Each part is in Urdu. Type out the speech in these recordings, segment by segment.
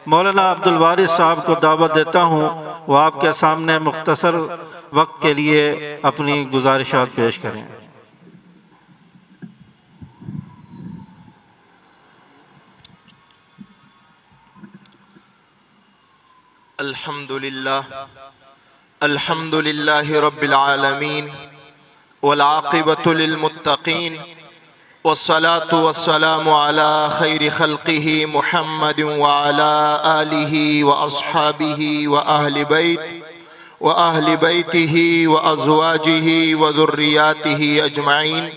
مولانا عبدالوارث صاحب کو دعوت دیتا ہوں وہ آپ کے سامنے مختصر وقت کے لیے اپنی گزارشات پیش کریں۔ الحمد للہ رب العالمین والعاقبة للمتقین والصلاة والسلام على خیر خلقہ محمد وعلى آلہ واصحابہ وأہل بیتہ وازواجہ وذریاتہ اجمعین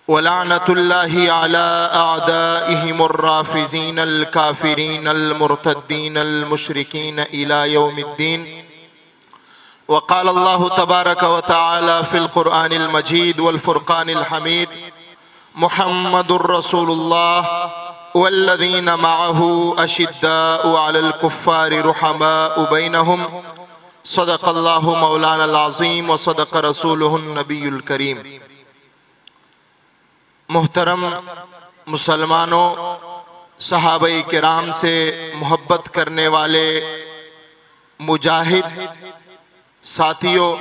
ولعنة اللہ علی اعدائہم الرافضین الکافرین المرتدین المشرکین الى یوم الدین۔ وقال اللہ تبارک وتعالی فی القرآن المجید والفرقان الحمید محمد رسول اللہ والذین معہ اشداء علی الکفار رحماء بینہم صدق اللہ مولانا العظیم وصدق رسولہ النبی الکریم۔ محترم مسلمانوں، صحابہ کرام سے محبت کرنے والے مجاہد ساتھیوں،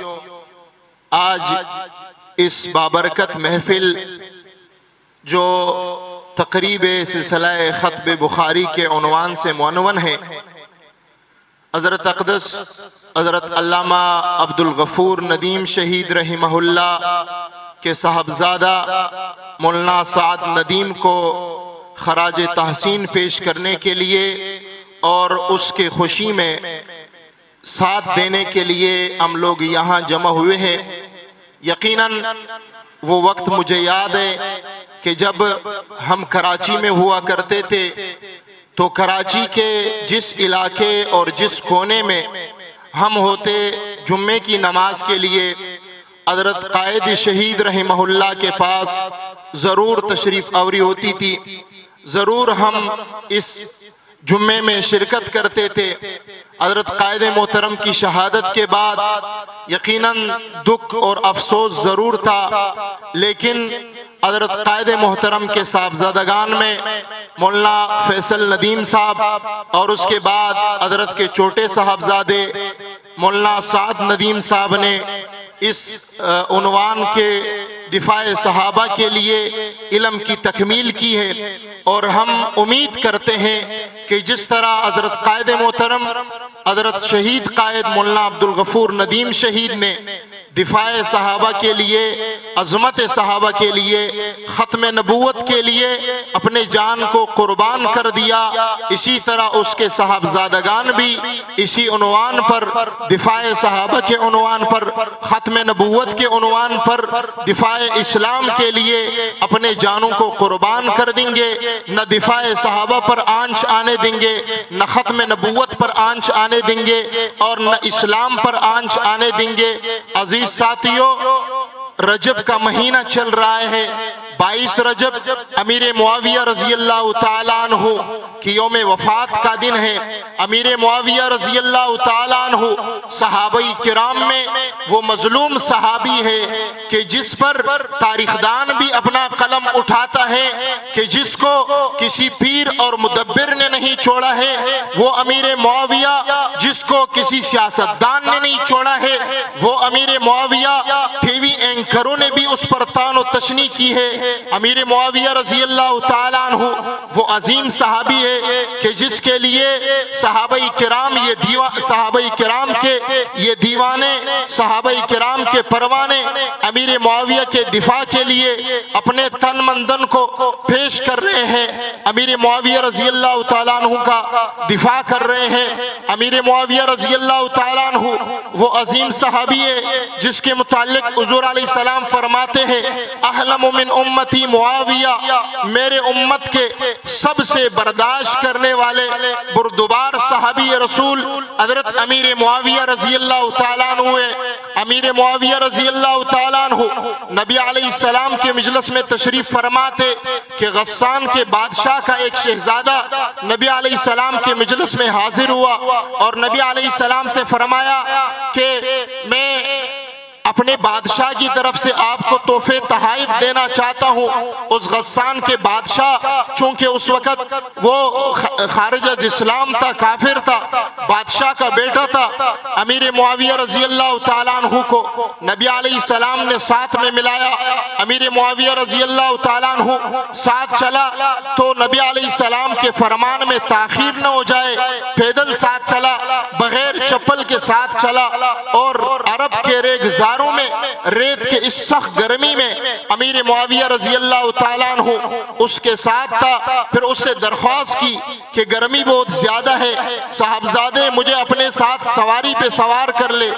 آج اس بابرکت محفل جو تقریب سلسلہ خطب بخاری کے عنوان سے معنون ہے، حضرت اقدس حضرت علامہ عبدالغفور ندیم شہید رحمہ اللہ کے صاحبزادہ مولانا سعد ندیم کو خراج تحسین پیش کرنے کے لیے اور اس کے خوشی میں ساتھ دینے کے لیے ہم لوگ یہاں جمع ہوئے ہیں۔ یقیناً وہ وقت مجھے یاد ہے کہ جب ہم کراچی میں ہوا کرتے تھے تو کراچی کے جس علاقے اور جس کونے میں ہم ہوتے جمعے کی نماز کے لیے حضرت قائد شہید رحمہ اللہ کے پاس ضرور تشریف آوری ہوتی تھی، ضرور ہم اس جمعے میں شرکت کرتے تھے۔ حضرت قائد محترم کی شہادت کے بعد یقیناً دکھ اور افسوس ضرور تھا، لیکن حضرت قائد محترم کے صاحبزادگان میں مولانا فیصل ندیم صاحب اور اس کے بعد حضرت کے چھوٹے صاحبزادے مولانا سعد ندیم صاحب نے اس عنوان کے دفاع صحابہ کے لیے علم کی تکمیل کی ہے، اور ہم امید کرتے ہیں کہ جس طرح حضرت قائد محترم حضرت شہید قائد مولانا عبدالغفور ندیم شہید نے دفاع صحابہ کے لیے، عظمت صحابہ کے لیے، ختم نبوت کے لیے اپنے جان کو قربان کر دیا، اسی طرح اس کے صاحبزادگان بھی اسی عنوان پر، دفاع صحابہ کے عنوان پر، ختم نبوت کے عنوان پر، دفاع اسلام کے لیے اپنے جانوں کو قربان کر دیں گے۔ نہ دفاع صحابہ پر آنچ آنے دیں گے، نہ ختم نبوت پر آنچ آنے دیں گے، اور نہ اسلام پر آنچ آنے دیں گے۔ عزیز ساتھیوں، رجب کا مہینہ چل رہا ہے، 22 رجب امیر معاویہ رضی اللہ تعالیٰ عنہ کی یوم وفات کا دن ہے۔ امیر معاویہ رضی اللہ تعالیٰ عنہ صحابہ کرام میں وہ مظلوم صحابی ہے کہ جس پر تاریخ دان بھی اپنا قلم اٹھاتا ہے کہ جس کو کسی پیر اور مدبر نے نہیں چھوڑا ہے، وہ امیر معاویہ جس کو کسی سیاستدان نے نہیں چھوڑا ہے، وہ امیر معاویہ ٹی وی اینکروں نے بھی اس پر طعن و تشنیع کی ہے۔ امیر معاویہ رضی اللہ تعالیٰ عنہ وہ عظیم صحابی ہے کہ جس کے لیے صحابہ کرام یہ دیوانے، صحابہ کرام کے پروانے امیر معاویہ کے دفاع کے لیے اپنے تن مندن کو پیش کر رہے ہیں، امیر معاویہ رضی اللہ تعالیٰ عنہ کا دفاع کر رہے ہیں۔ امیر معاویہ رضی اللہ تعالیٰ عنہ وہ عظیم صحابی ہے جس کے متعلق حضور علیہ السلام فرماتے ہیں، احلم من امتی معاویہ، میرے امت کے سب سے برداشت کرنے والے بردبار صحابی رسول حضرت امیر معاویہ رضی اللہ تعالیٰ عنہ ہے۔ امیر معاویہ رضی اللہ تعالیٰ عنہ نبی علیہ السلام کے مجلس میں تشریف فرماتے کہ غسان کے بادشاہ کا ایک شہزادہ نبی علیہ السلام کے مجلس میں حاضر ہوا اور نبی علیہ السلام سے فرمایا کہ میں اپنے بادشاہ کی طرف سے آپ کو تحفے تحائف دینا چاہتا ہوں۔ اس غسان کے بادشاہ چونکہ اس وقت وہ خارج از اسلام تھا، کافر تھا، بادشاہ کا بیٹا تھا، امیر معاویہ رضی اللہ تعالیٰ عنہ کو نبی علیہ السلام نے ساتھ میں ملایا۔ امیر معاویہ رضی اللہ تعالیٰ عنہ ساتھ چلا تو نبی علیہ السلام کے فرمان میں تاخیر نہ ہو جائے، پیدل ساتھ چلا، بغیر چپل کے ساتھ چلا، اور عرب کے ریگزاروں میں ریت کے اس سخت گرمی میں امیر معاویہ رضی اللہ تعالیٰ عنہ اس کے ساتھ تھا۔ پھر اس سے درخواست کی کہ گرمی بہت زیادہ ہے، صاحبزادے مجھے اپنے ساتھ سواری پہ سوار کر لے۔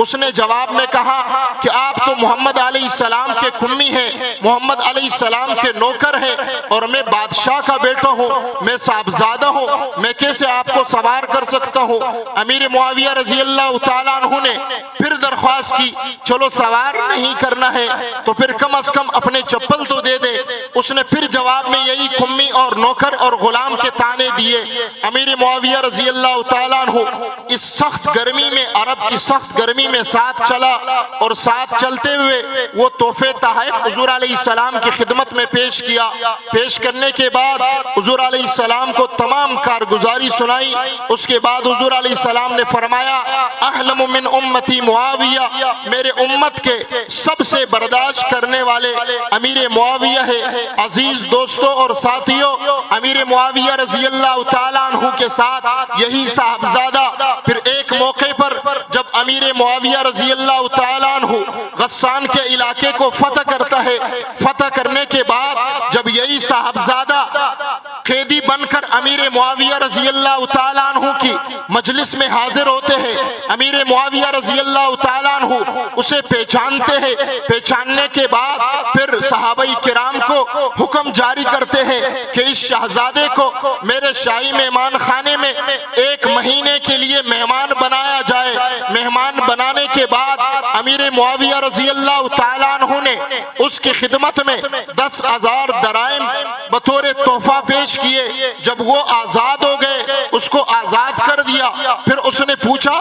اس نے جواب میں کہا کہ آپ تو محمد علیہ السلام کے کمی ہیں، محمد علیہ السلام کے نوکر ہیں، اور میں بادشاہ کا بیٹا ہوں، میں صاحبزادہ ہوں، میں کیسے آپ کو سوار کر سکتا ہوں؟ امیر معاویہ رضی اللہ تعالیٰ عنہ نے پھر درخواست کی چلو سوار نہیں کرنا ہے تو پھر کم از کم اپنے چپل تو دے دے۔ اس نے پھر جواب میں یہی کمی اور نوکر اور غلام کے تانے دیے۔ امیر معاویہ رضی اللہ تعالیٰ عنہ اس سخت گرمی میں، عرب کی سخت گرمی میں ساتھ چلا، اور ساتھ چلتے ہوئے وہ تحفے تحائف حضور علیہ السلام کی خدمت میں پیش کیا۔ پیش کرنے کے بعد حضور علیہ السلام کو تمام کارگزاری سنائی۔ اس کے بعد حضور علیہ السلام نے فرمایا احلم من امتی معاویہ، میرے امت کے سب سے برداشت کرنے والے امیر معاویہ ہے۔ عزیز دوستوں اور ساتھیوں، امیر معاویہ رضی اللہ تعالیٰ عنہ کے ساتھ یہی صاحبزادہ پھر ایک موقع پر جب امیر معاویہ رضی اللہ تعالیٰ عنہ غسان کے علاقے کو فتح کرتا ہے، فتح کرنے کے بعد جب یہی صاحبزادہ قیدی بن کر امیر معاویہ رضی اللہ تعالیٰ عنہ کی مجلس میں حاضر ہوتے ہیں، امیر معاویہ رضی اللہ تعالیٰ عنہ اسے پہچانتے ہیں۔ پہچاننے کے بعد پھر صحابہ کرام کو حکم جاری کرتے ہیں کہ اس شہزادے کو میرے شاہی مہمان خانے میں 1 مہینے کے لیے مہمان بنایا جائے۔ مہمان بنانے کے بعد امیر معاویہ رضی اللہ تعالیٰ عنہ نے اس کی خدمت میں 10,000 درائم بطور تحفہ پیش کیے۔ جب وہ آزاد ہو گئے اس کو آزاد کر دیا۔ پھر اس نے پوچھا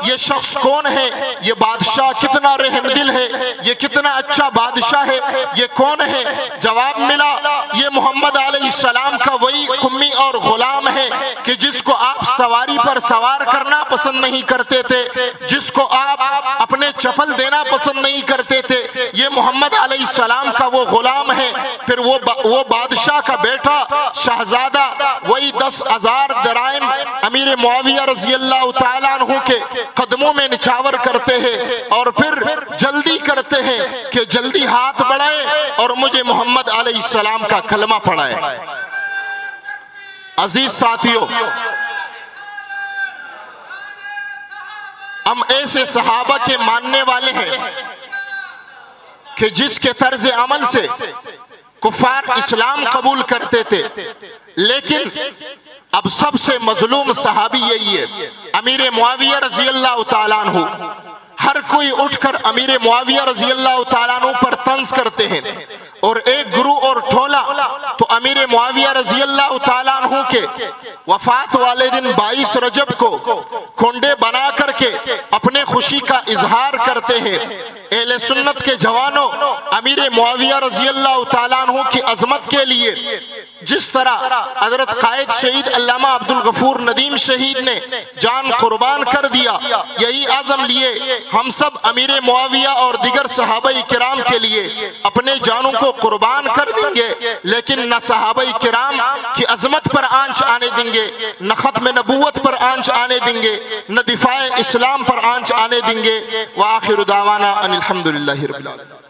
یہ شخص کون ہے؟ یہ بادشاہ کتنا رحم دل ہے، یہ کتنا اچھا بادشاہ ہے، یہ کون ہے؟ جواب ملا یہ محمد علیہ السلام کا وہی کمی اور غلام ہے کہ جس کو آپ سواری پر سوار کرنا پسند نہیں کرتے تھے، جس کو آپ اپنے چپل دینا پسند نہیں کرتے تھے، یہ محمد علیہ السلام کا وہ غلام ہے۔ پھر وہ بادشاہ کا بیٹا شہزادہ وہی 10,000 درائم امیر معاویہ رضی اللہ تعالیٰ عنہ کے قدموں میں نچھاور کرتے ہیں، اور پھر جلدی کرتے ہیں کہ جلدی ہاتھ بڑھائے اور مجھے محمد علیہ السلام کا کلمہ پڑھائے۔ عزیز ساتھیوں، ہم ایسے صحابہ کے ماننے والے ہیں کہ جس کے طرز عمل سے کفار اسلام قبول کرتے تھے، لیکن اب سب سے مظلوم صحابی یہی ہے امیر معاویہ رضی اللہ تعالیٰ عنہ۔ ہر کوئی اٹھ کر امیر معاویہ رضی اللہ تعالیٰ عنہ پر طنز کرتے ہیں، اور ایک گروہ اور ٹھولا تو امیر معاویہ رضی اللہ تعالیٰ عنہ کے وفات والے دن 22 رجب کو کھونڈے بنا کر کے اپنے خوشی کا اظہار کرتے ہیں۔ اہل سنت کے جوانوں، امیر معاویہ رضی اللہ تعالیٰ عنہ کی عظمت کے لیے جس طرح حضرت قائد شہید علامہ عبدالغفور ندیم شہید نے جان قربان کر دیا، یہی عزم لیے ہم سب امیر معاویہ اور دیگر صحابہ کرام کے لیے اپنے جانوں کو قربان کر دیں گے، لیکن نہ صحابہ کرام کی عظمت پر آنچ آنے دیں گے، نہ ختم نبوت پر آنچ آنے دیں گے، نہ دفاع اسلام پر آنچ آنے دیں گے۔ وآخر دعوانا ان الحمدللہ رب العالمین۔